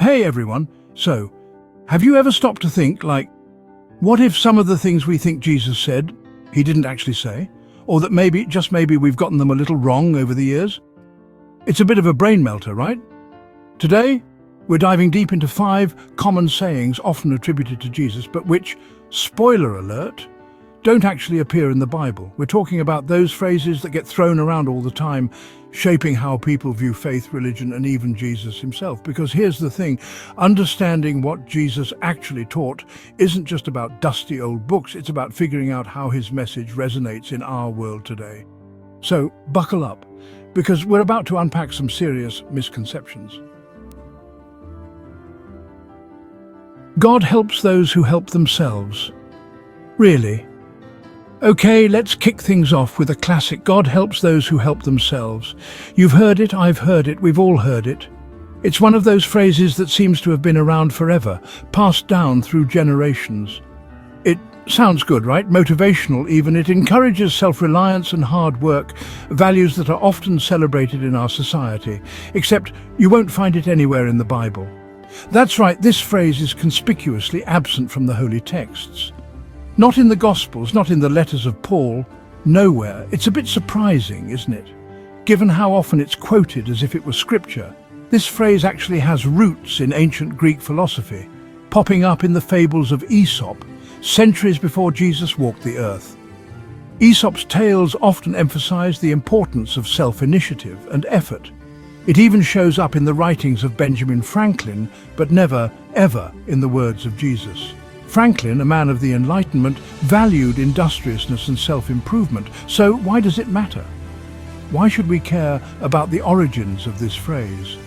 Hey everyone, so, have you ever stopped to think, like, what if some of the things we think Jesus said, he didn't actually say? Or that maybe, just maybe, we've gotten them a little wrong over the years? It's a bit of a brain melter, right? Today, we're diving deep into 5 common sayings often attributed to Jesus, but which, spoiler alert, don't actually appear in the Bible. We're talking about those phrases that get thrown around all the time, shaping how people view faith, religion, and even Jesus himself. Because here's the thing, understanding what Jesus actually taught isn't just about dusty old books, it's about figuring out how his message resonates in our world today. So, buckle up, because we're about to unpack some serious misconceptions. God helps those who help themselves. Really? Okay, let's kick things off with a classic. God helps those who help themselves. You've heard it, I've heard it, we've all heard it. It's one of those phrases that seems to have been around forever, passed down through generations. It sounds good, right? Motivational even. It encourages self-reliance and hard work, values that are often celebrated in our society. Except you won't find it anywhere in the Bible. That's right, this phrase is conspicuously absent from the holy texts. Not in the Gospels, not in the letters of Paul, nowhere. It's a bit surprising, isn't it? Given how often it's quoted as if it were scripture. This phrase actually has roots in ancient Greek philosophy, popping up in the fables of Aesop, centuries before Jesus walked the earth. Aesop's tales often emphasize the importance of self-initiative and effort. It even shows up in the writings of Benjamin Franklin, but never, ever in the words of Jesus. Franklin, a man of the Enlightenment, valued industriousness and self-improvement. So why does it matter? Why should we care about the origins of this phrase?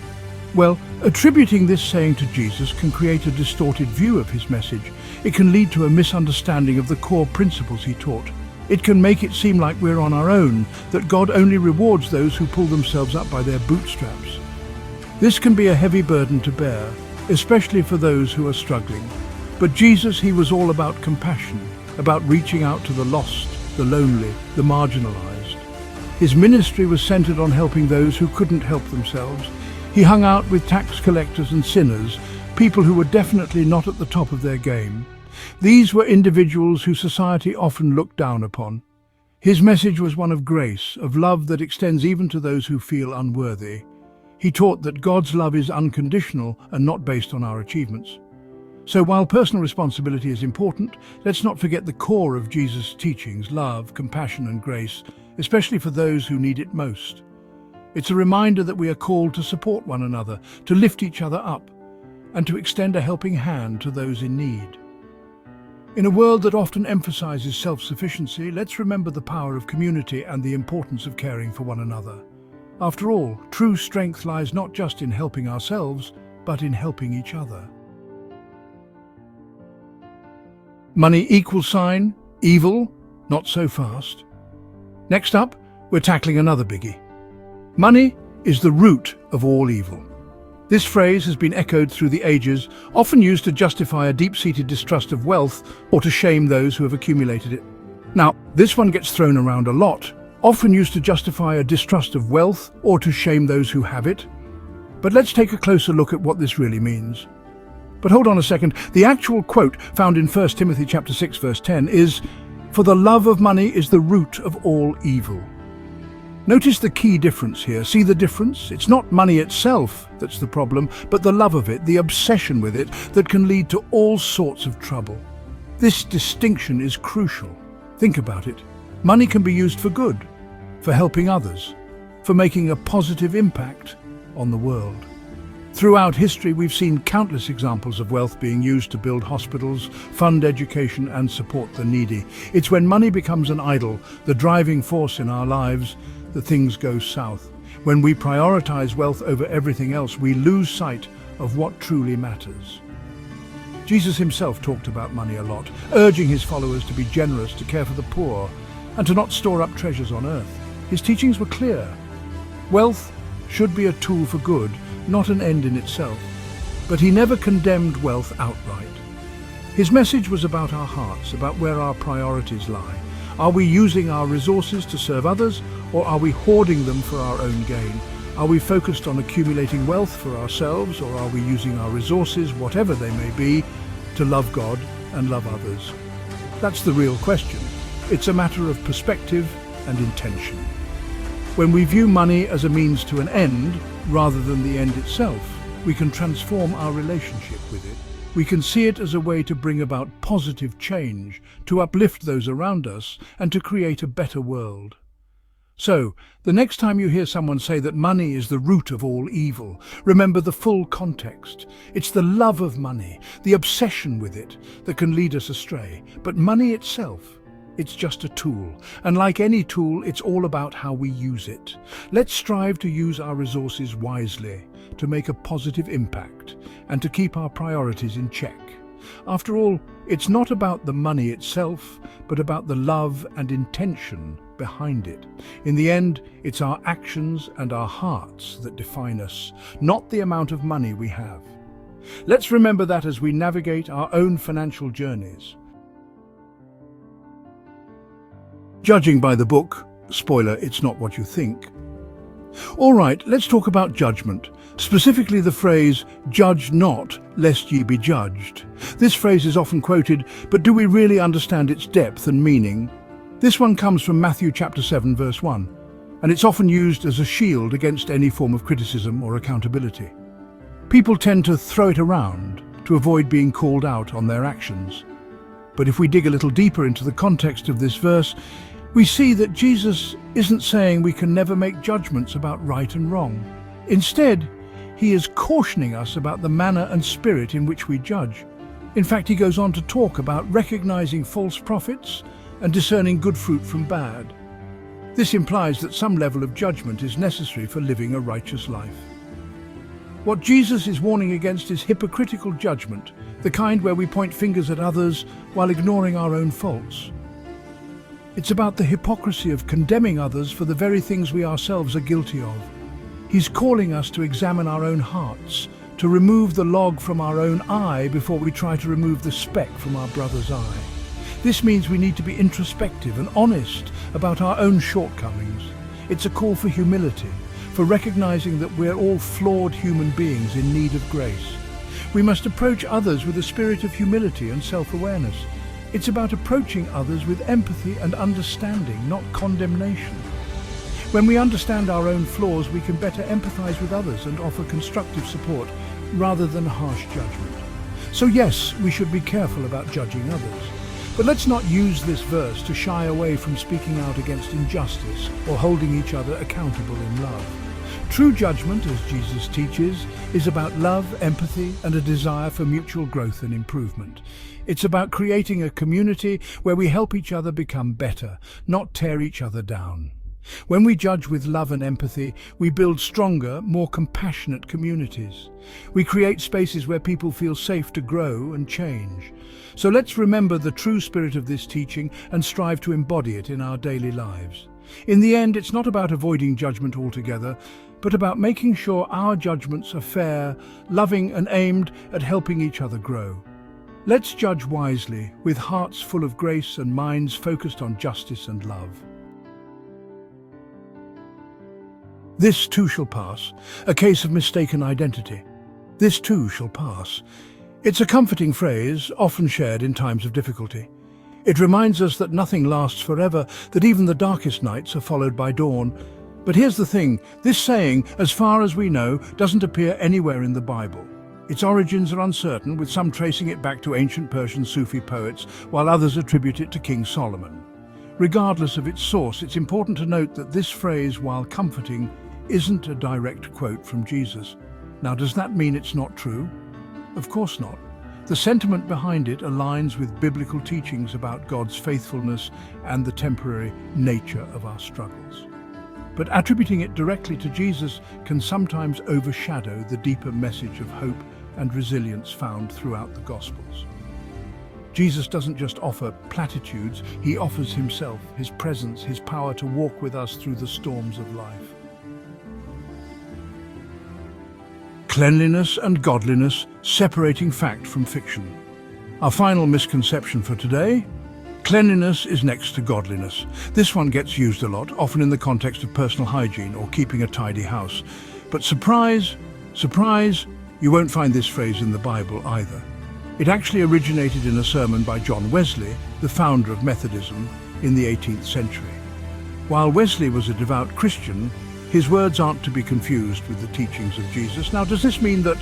Well, attributing this saying to Jesus can create a distorted view of his message. It can lead to a misunderstanding of the core principles he taught. It can make it seem like we're on our own, that God only rewards those who pull themselves up by their bootstraps. This can be a heavy burden to bear, especially for those who are struggling. But Jesus, he was all about compassion, about reaching out to the lost, the lonely, the marginalized. His ministry was centered on helping those who couldn't help themselves. He hung out with tax collectors and sinners, people who were definitely not at the top of their game. These were individuals who society often looked down upon. His message was one of grace, of love that extends even to those who feel unworthy. He taught that God's love is unconditional and not based on our achievements. So while personal responsibility is important, let's not forget the core of Jesus' teachings, love, compassion and grace, especially for those who need it most. It's a reminder that we are called to support one another, to lift each other up, and to extend a helping hand to those in need. In a world that often emphasizes self-sufficiency, let's remember the power of community and the importance of caring for one another. After all, true strength lies not just in helping ourselves, but in helping each other. Money =, evil, not so fast. Next up, we're tackling another biggie. Money is the root of all evil. This phrase has been echoed through the ages, often used to justify a deep-seated distrust of wealth or to shame those who have accumulated it. Now, this one gets thrown around a lot, often used to justify a distrust of wealth or to shame those who have it. But let's take a closer look at what this really means. But hold on a second, the actual quote found in 1 Timothy chapter 6 verse 10 is, "For the love of money is the root of all evil." Notice the key difference here. See the difference? It's not money itself that's the problem, but the love of it, the obsession with it, that can lead to all sorts of trouble. This distinction is crucial. Think about it. Money can be used for good, for helping others, for making a positive impact on the world. Throughout history, we've seen countless examples of wealth being used to build hospitals, fund education, and support the needy. It's when money becomes an idol, the driving force in our lives, that things go south. When we prioritize wealth over everything else, we lose sight of what truly matters. Jesus himself talked about money a lot, urging his followers to be generous, to care for the poor, and to not store up treasures on earth. His teachings were clear. Wealth should be a tool for good, not an end in itself. But he never condemned wealth outright. His message was about our hearts, about where our priorities lie. Are we using our resources to serve others, or are we hoarding them for our own gain? Are we focused on accumulating wealth for ourselves, or are we using our resources, whatever they may be, to love God and love others? That's the real question. It's a matter of perspective and intention. When we view money as a means to an end, rather than the end itself, we can transform our relationship with it. We can see it as a way to bring about positive change, to uplift those around us, and to create a better world. So, the next time you hear someone say that money is the root of all evil, remember the full context. It's the love of money, the obsession with it, that can lead us astray. But money itself, it's just a tool. And like any tool, it's all about how we use it. Let's strive to use our resources wisely, to make a positive impact, and to keep our priorities in check. After all, it's not about the money itself, but about the love and intention behind it. In the end, it's our actions and our hearts that define us, not the amount of money we have. Let's remember that as we navigate our own financial journeys. Judging by the book, spoiler, it's not what you think. All right, let's talk about judgment, specifically the phrase, "Judge not, lest ye be judged." This phrase is often quoted, but do we really understand its depth and meaning? This one comes from Matthew chapter 7, verse 1, and it's often used as a shield against any form of criticism or accountability. People tend to throw it around to avoid being called out on their actions. But if we dig a little deeper into the context of this verse, we see that Jesus isn't saying we can never make judgments about right and wrong. Instead, he is cautioning us about the manner and spirit in which we judge. In fact, he goes on to talk about recognizing false prophets and discerning good fruit from bad. This implies that some level of judgment is necessary for living a righteous life. What Jesus is warning against is hypocritical judgment, the kind where we point fingers at others while ignoring our own faults. It's about the hypocrisy of condemning others for the very things we ourselves are guilty of. He's calling us to examine our own hearts, to remove the log from our own eye before we try to remove the speck from our brother's eye. This means we need to be introspective and honest about our own shortcomings. It's a call for humility, for recognizing that we're all flawed human beings in need of grace. We must approach others with a spirit of humility and self-awareness. It's about approaching others with empathy and understanding, not condemnation. When we understand our own flaws, we can better empathize with others and offer constructive support rather than harsh judgment. So yes, we should be careful about judging others. But let's not use this verse to shy away from speaking out against injustice or holding each other accountable in love. True judgment, as Jesus teaches, is about love, empathy, and a desire for mutual growth and improvement. It's about creating a community where we help each other become better, not tear each other down. When we judge with love and empathy, we build stronger, more compassionate communities. We create spaces where people feel safe to grow and change. So let's remember the true spirit of this teaching and strive to embody it in our daily lives. In the end, it's not about avoiding judgment altogether, but about making sure our judgments are fair, loving, and aimed at helping each other grow. Let's judge wisely, with hearts full of grace and minds focused on justice and love. This too shall pass, a case of mistaken identity. This too shall pass. It's a comforting phrase, often shared in times of difficulty. It reminds us that nothing lasts forever, that even the darkest nights are followed by dawn. But here's the thing, this saying, as far as we know, doesn't appear anywhere in the Bible. Its origins are uncertain, with some tracing it back to ancient Persian Sufi poets, while others attribute it to King Solomon. Regardless of its source, it's important to note that this phrase, while comforting, isn't a direct quote from Jesus. Now, does that mean it's not true? Of course not. The sentiment behind it aligns with biblical teachings about God's faithfulness and the temporary nature of our struggles. But attributing it directly to Jesus can sometimes overshadow the deeper message of hope and resilience found throughout the Gospels. Jesus doesn't just offer platitudes, he offers himself, his presence, his power to walk with us through the storms of life. Cleanliness and godliness, separating fact from fiction. Our final misconception for today: cleanliness is next to godliness. This one gets used a lot, often in the context of personal hygiene or keeping a tidy house. But surprise, surprise, you won't find this phrase in the Bible either. It actually originated in a sermon by John Wesley, the founder of Methodism, in the 18th century. While Wesley was a devout Christian, his words aren't to be confused with the teachings of Jesus. Now, does this mean that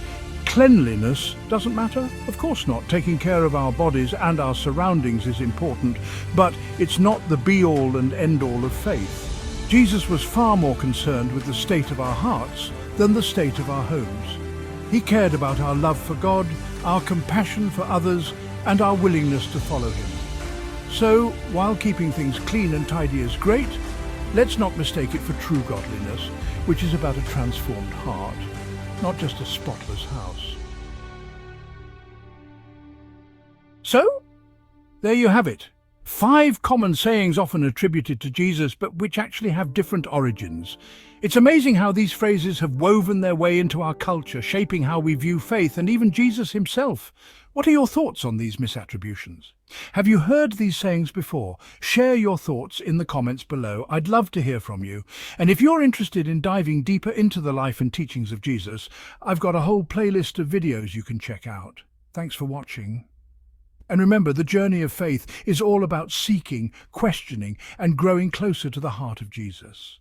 cleanliness doesn't matter? Of course not. Taking care of our bodies and our surroundings is important, but it's not the be-all and end-all of faith. Jesus was far more concerned with the state of our hearts than the state of our homes. He cared about our love for God, our compassion for others, and our willingness to follow him. So, while keeping things clean and tidy is great, let's not mistake it for true godliness, which is about a transformed heart, not just a spotless house. So, there you have it. 5 common sayings often attributed to Jesus, but which actually have different origins. It's amazing how these phrases have woven their way into our culture, shaping how we view faith and even Jesus himself. What are your thoughts on these misattributions? Have you heard these sayings before? Share your thoughts in the comments below. I'd love to hear from you. And if you're interested in diving deeper into the life and teachings of Jesus, I've got a whole playlist of videos you can check out. Thanks for watching. And remember, the journey of faith is all about seeking, questioning, and growing closer to the heart of Jesus.